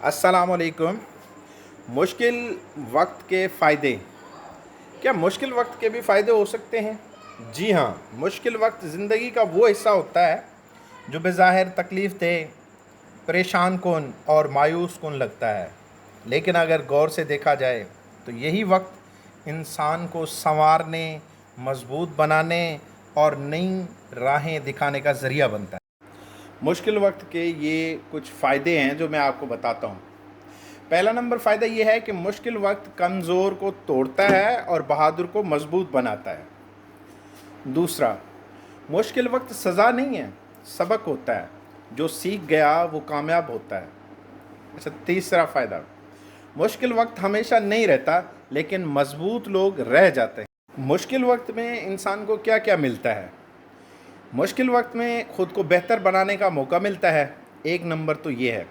अस्सलामुअलैकुम। मुश्किल वक्त के फ़ायदे। क्या मुश्किल वक्त के भी फ़ायदे हो सकते हैं? जी हाँ, मुश्किल वक्त ज़िंदगी का वो हिस्सा होता है जो बेज़ाहिर तकलीफ़ दे, परेशान कुन और मायूस कुन लगता है। लेकिन अगर गौर से देखा जाए तो यही वक्त इंसान को संवारने, मज़बूत बनाने और नई राहें दिखाने का ज़रिया बनता है। मुश्किल वक्त के ये कुछ फ़ायदे हैं जो मैं आपको बताता हूँ। पहला नंबर फ़ायदा ये है कि मुश्किल वक्त कमज़ोर को तोड़ता है और बहादुर को मज़बूत बनाता है। दूसरा, मुश्किल वक्त सज़ा नहीं है, सबक होता है। जो सीख गया वो कामयाब होता है। अच्छा, तीसरा फ़ायदा, मुश्किल वक्त हमेशा नहीं रहता, लेकिन मज़बूत लोग रह जाते हैं। मुश्किल वक्त में इंसान को क्या क्या मिलता है? मुश्किल वक्त में ख़ुद को बेहतर बनाने का मौका मिलता है। एक नंबर तो ये है।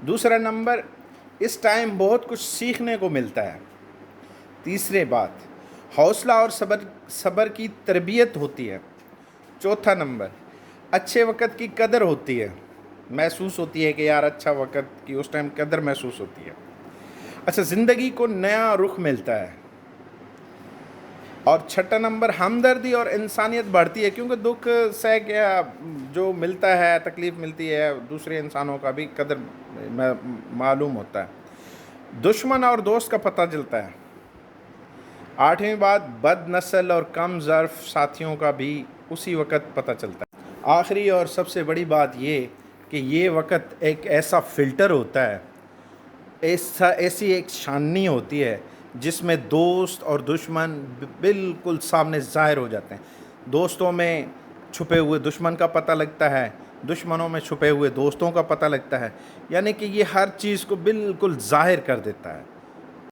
दूसरा नंबर, इस टाइम बहुत कुछ सीखने को मिलता है। तीसरे बात, हौसला और सब्र की तरबियत होती है। चौथा नंबर, अच्छे वक्त की कदर होती है, महसूस होती है कि यार अच्छा वक्त की उस टाइम कदर महसूस होती है। अच्छा, ज़िंदगी को नया रुख मिलता है। और छठा नंबर, हमदर्दी और इंसानियत बढ़ती है, क्योंकि दुख सह के जो मिलता है, तकलीफ़ मिलती है, दूसरे इंसानों का भी कदर मालूम होता है। दुश्मन और दोस्त का पता चलता है। आठवीं बात, बद नस्ल और कम ज़र्फ़ साथियों का भी उसी वक़्त पता चलता है। आखिरी और सबसे बड़ी बात ये कि ये वक़्त एक ऐसा फ़िल्टर होता है, ऐसी एक छाननी होती है जिसमें दोस्त और दुश्मन बिल्कुल सामने ज़ाहिर हो जाते हैं। दोस्तों में छुपे हुए दुश्मन का पता लगता है, दुश्मनों में छुपे हुए दोस्तों का पता लगता है। यानी कि ये हर चीज़ को बिल्कुल ज़ाहिर कर देता है।